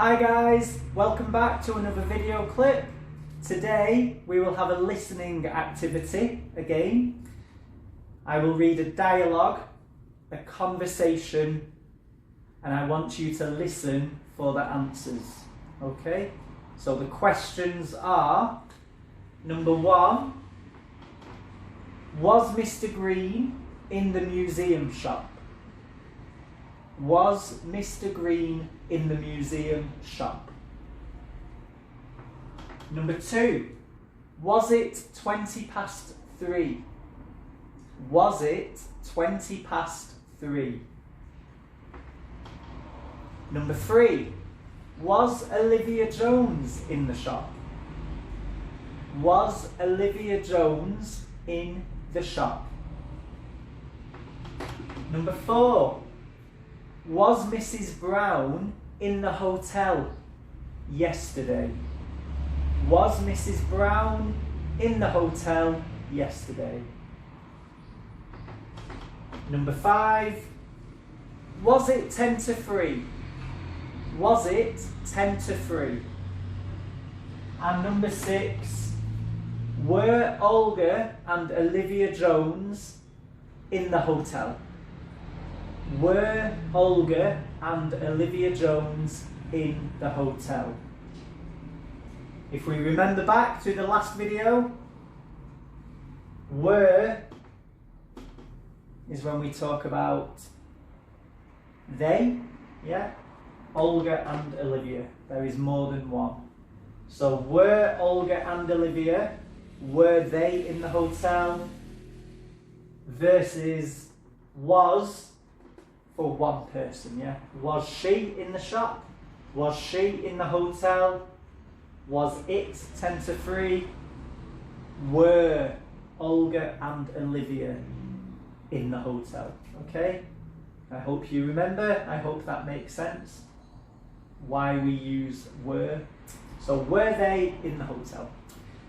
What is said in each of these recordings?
Hi guys, welcome back to another video clip. Today we will have a listening activity again. I will read a dialogue, a conversation, and I want you to listen for the answers. Okay? So the questions are, number 1, was Mr. Green in the museum shop? Was Mr. Green in the museum shop? Number 2, was it 20 past 3? Was it 20 past 3? Number 3, was Olivia Jones in the shop? Was Olivia Jones in the shop? Number 4, was Mrs. Brown in the hotel yesterday? Was Mrs. Brown in the hotel yesterday? Number 5, was it 10 to 3? Was it 10 to 3? And number 6, were Olga and Olivia Jones in the hotel? Were Olga and Olivia Jones in the hotel? If we remember back to the last video, were is when we talk about they, yeah? Olga and Olivia. There is more than one. So were Olga and Olivia, were they in the hotel? Versus was for one person, yeah? Was she in the shop? Was she in the hotel? Was it 10 to 3? Were Olga and Olivia in the hotel? Okay? I hope you remember. I hope that makes sense. Why we use were. So were they in the hotel?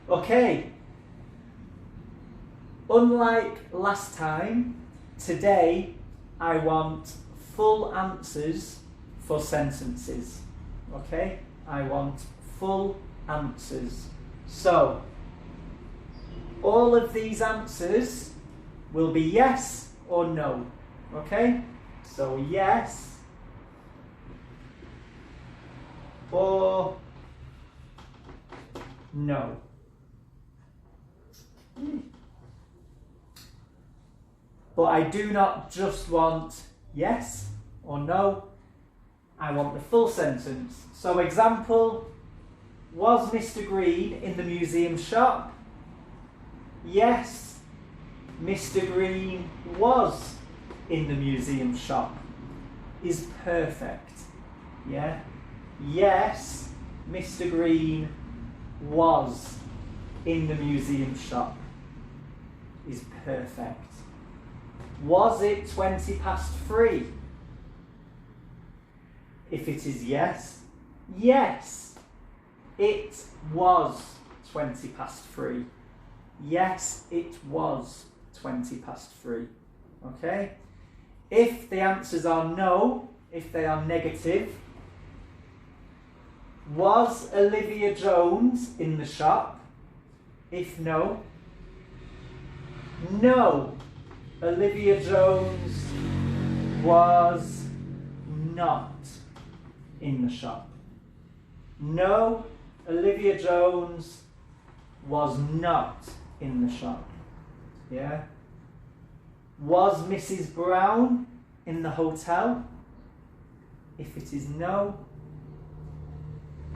Okay. Unlike last time, today I want full answers for sentences. Okay? I want full answers. So, all of these answers will be yes or no. Okay? So, yes or no. But I do not just want yes or no, I want the full sentence. So example, was Mr. Green in the museum shop? Yes, Mr. Green was in the museum shop. Is perfect. Yeah? Yes, Mr. Green was in the museum shop. Is perfect. Was it 20 past 3? If it is yes, yes, it was 20 past 3. Yes, it was 20 past 3. Okay? If the answers are no, if they are negative, was Olivia Jones in the shop? If no, no, Olivia Jones was not in the shop. No, Olivia Jones was not in the shop. Yeah? Was Mrs. Brown in the hotel? If it is no.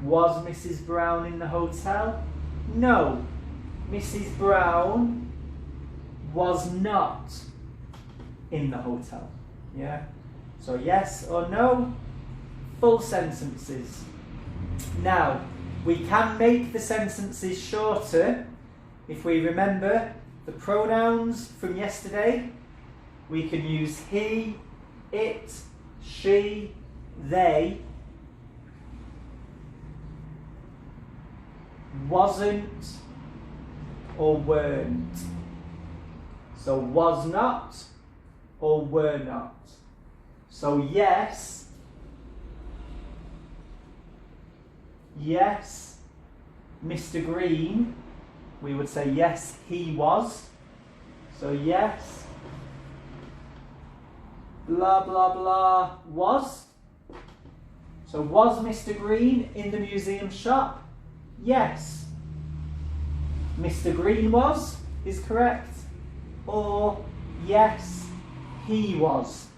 Was Mrs. Brown in the hotel? No, Mrs. Brown was not in the hotel. Yeah? So yes or no, full sentences. Now, we can make the sentences shorter if we remember the pronouns from yesterday. We can use he, it, she, they, wasn't or weren't. So was not or were not. So yes yes, Mr. Green, we would say yes, he was. So yes, blah, blah, blah, was. So was Mr. Green in the museum shop? Yes. Mr. Green was is correct. Or yes, he was.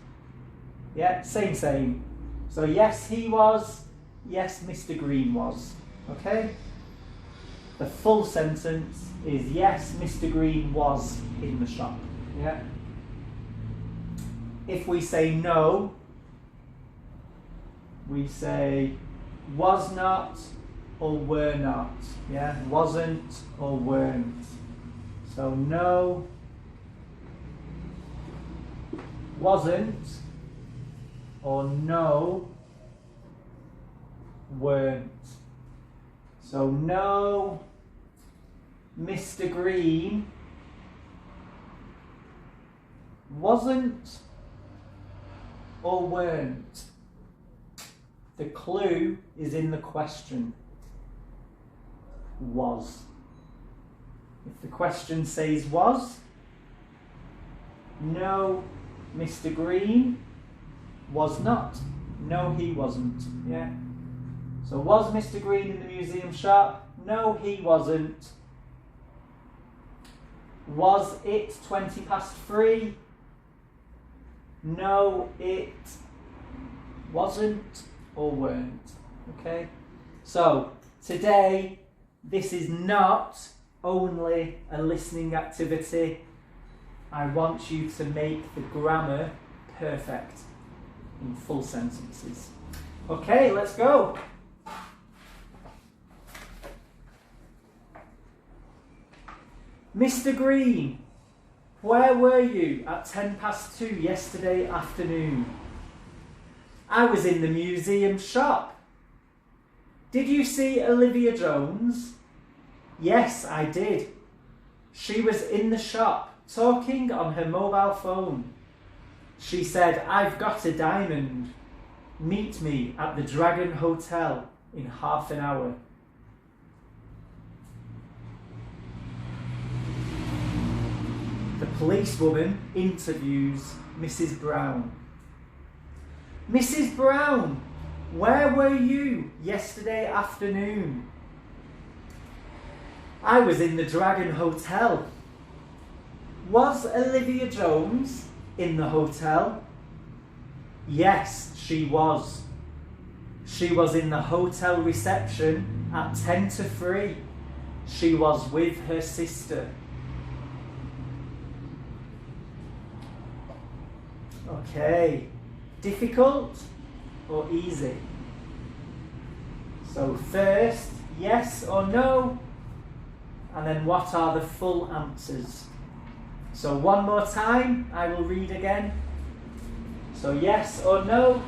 Yeah, same. So yes, he was. Yes, Mr. Green was. Okay? The full sentence is yes, Mr. Green was in the shop. Yeah? If we say no, we say was not or were not. Yeah? Wasn't or weren't. So no, wasn't, or no, weren't. So no, Mr. Green wasn't or weren't. The clue is in the question. Was. If the question says was, no, Mr. Green was not. No, he wasn't. Yeah. So was Mr. Green in the museum shop? No, he wasn't. Was it 3:20? No, it wasn't or weren't. Okay? So today, this is not only a listening activity. I want you to make the grammar perfect in full sentences. Okay, let's go. Mr. Green, where were you at 2:10 yesterday afternoon? I was in the museum shop. Did you see Olivia Jones? Yes, I did. She was in the shop, talking on her mobile phone. She said, I've got a diamond. Meet me at the Dragon Hotel in half an hour. The policewoman interviews Mrs. Brown. Mrs. Brown, where were you yesterday afternoon? I was in the Dragon Hotel. Was Olivia Jones in the hotel? Yes, she was. She was in the hotel reception at 2:50. She was with her sister. Okay, difficult or easy? So first, yes or no, and then what are the full answers? So one more time, I will read again. So yes or no,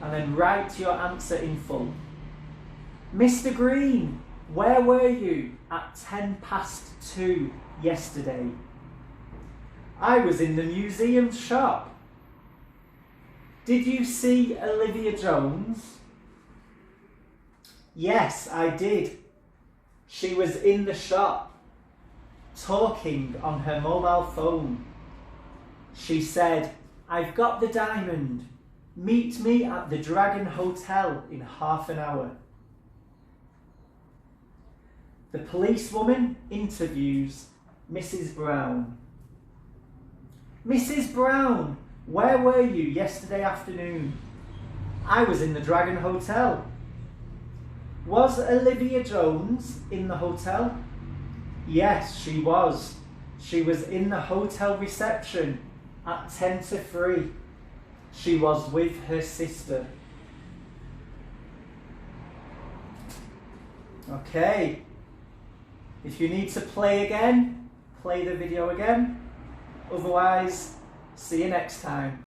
and then write your answer in full. Mr. Green, where were you at 2:10 yesterday? I was in the museum shop. Did you see Olivia Jones? Yes, I did. She was in the shop, talking on her mobile phone. She said, I've got the diamond. Meet me at the Dragon Hotel in half an hour. The policewoman interviews Mrs. Brown. Mrs. Brown, where were you yesterday afternoon? I was in the Dragon Hotel. Was Olivia Jones in the hotel? Yes, she was. She was in the hotel reception at 2:50. She was with her sister. Okay. If you need to play again, play the video again. Otherwise, see you next time.